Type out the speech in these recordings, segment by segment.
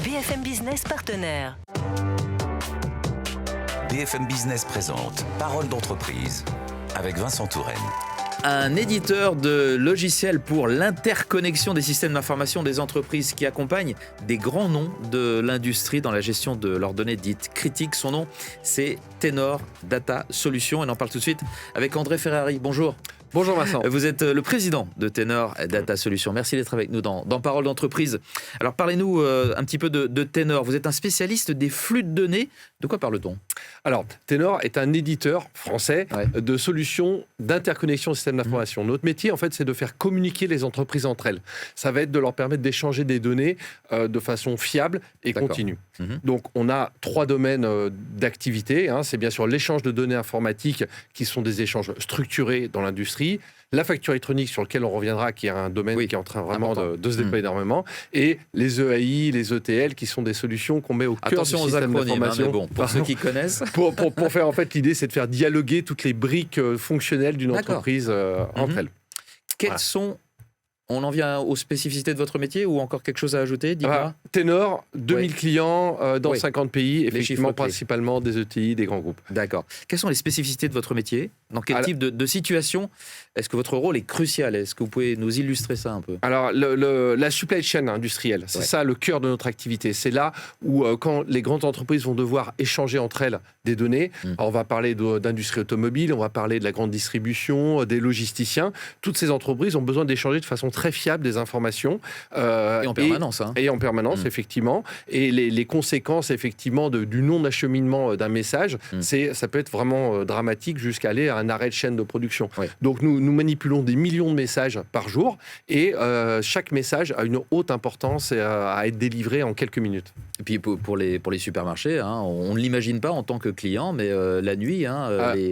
BFM Business partenaire. BFM Business présente Parole d'entreprise avec Vincent Touraine. Un éditeur de logiciels pour l'interconnexion des systèmes d'information des entreprises qui accompagne des grands noms de l'industrie dans la gestion de leurs données dites critiques. Son nom, c'est Tenor Data Solutions. Et on en parle tout de suite avec André Ferrari. Bonjour. Bonjour Vincent. Vous êtes le président de Tenor Data Solutions. Merci d'être avec nous dans Parole d'entreprise. Alors parlez-nous un petit peu de Tenor. Vous êtes un spécialiste des flux de données. De quoi parle-t-on ? Alors, Tenor est un éditeur français de solutions d'interconnexion au système d'information. Notre métier, en fait, c'est de faire communiquer les entreprises entre elles. Ça va être de leur permettre d'échanger des données de façon fiable et continue. Donc, on a 3 domaines d'activité. C'est bien sûr l'échange de données informatiques qui sont des échanges structurés dans l'industrie. La facture électronique sur lequel on reviendra, qui est un domaine qui est en train vraiment de se déployer énormément, et les EAI, les ETL, qui sont des solutions qu'on met au cœur du système d'information. Mais bon, pour ceux qui connaissent. Pour faire, en fait, l'idée, c'est de faire dialoguer toutes les briques fonctionnelles d'une entreprise entre elles. Quelles sont... On en vient aux spécificités de votre métier ou encore quelque chose à ajouter ? Tenor, 2000 clients dans 50 pays, effectivement, principalement des ETI, des grands groupes. D'accord. Quelles sont les spécificités de votre métier ? Dans quel type de situation est-ce que votre rôle est crucial ? Est-ce que vous pouvez nous illustrer ça un peu ? Alors, la supply chain industrielle, c'est ça le cœur de notre activité. C'est là où, quand les grandes entreprises vont devoir échanger entre elles des données, alors on va parler d'industrie automobile, on va parler de la grande distribution, des logisticiens. Toutes ces entreprises ont besoin d'échanger de façon très fiable des informations. Et en permanence. Et en permanence, effectivement. Et les conséquences, effectivement, du non-acheminement d'un message, ça peut être vraiment dramatique jusqu'à aller à un arrêt de chaîne de production. Donc, nous manipulons des millions de messages par jour et chaque message a une haute importance à être délivré en quelques minutes. Et puis, pour les supermarchés, on ne l'imagine pas en tant que client, mais la nuit,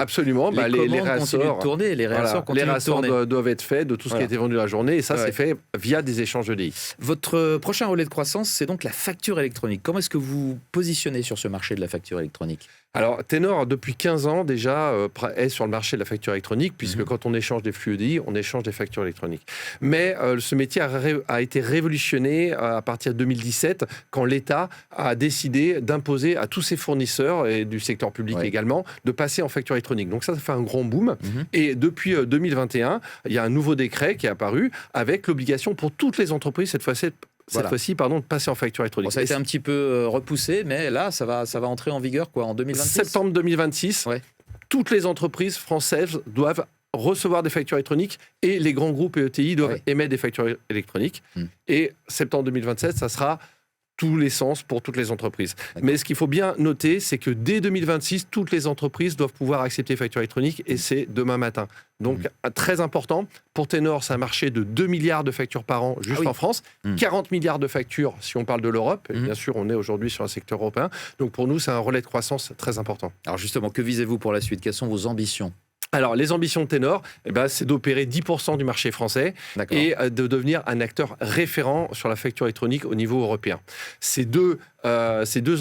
absolument. Les commandes continuent de tourner, les réassorts continuent de tourner. Les réassorts doivent être faits de tout ce qui a été vendu la journée, et ça, c'est fait via des échanges de DI. Votre prochain relais de croissance, c'est donc la facture électronique. Comment est-ce que vous positionnez sur ce marché de la facture électronique ? Alors, Tenor, depuis 15 ans déjà, est sur le marché de la facture électronique, puisque quand on échange des flux EDI, on échange des factures électroniques. Mais ce métier a été révolutionné à partir de 2017, quand l'État a décidé d'imposer à tous ses fournisseurs, et du secteur public également, de passer en facture électronique. Donc ça fait un grand boom. Et depuis 2021, il y a un nouveau décret qui est apparu, avec l'obligation pour toutes les entreprises, cette fois-ci, de passer en facture électronique. Ça a été un petit peu repoussé, mais là, ça va entrer en vigueur en 2026 ? Septembre 2026, toutes les entreprises françaises doivent recevoir des factures électroniques et les grands groupes et ETI doivent émettre des factures électroniques. Et septembre 2027, ça sera tous les sens pour toutes les entreprises. Mais ce qu'il faut bien noter, c'est que dès 2026, toutes les entreprises doivent pouvoir accepter facture électronique et c'est demain matin. Donc, très important. Pour Tenor, c'est un marché de 2 milliards de factures par an juste en France, 40 milliards de factures si on parle de l'Europe. Et bien sûr, on est aujourd'hui sur un secteur européen. Donc, pour nous, c'est un relais de croissance très important. Alors justement, que visez-vous pour la suite ? Quelles sont vos ambitions ? Alors, les ambitions de Tenor, c'est d'opérer 10% du marché français et de devenir un acteur référent sur la facture électronique au niveau européen. Ces deux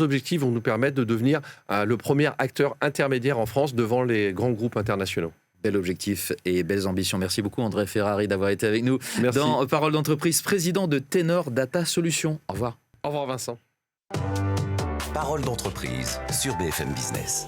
objectifs vont nous permettre de devenir le premier acteur intermédiaire en France devant les grands groupes internationaux. Bel objectif et belles ambitions. Merci beaucoup André Ferrari d'avoir été avec nous Merci. Dans Parole d'entreprise, président de Tenor Data Solutions. Au revoir. Au revoir Vincent. Parole d'entreprise sur BFM Business.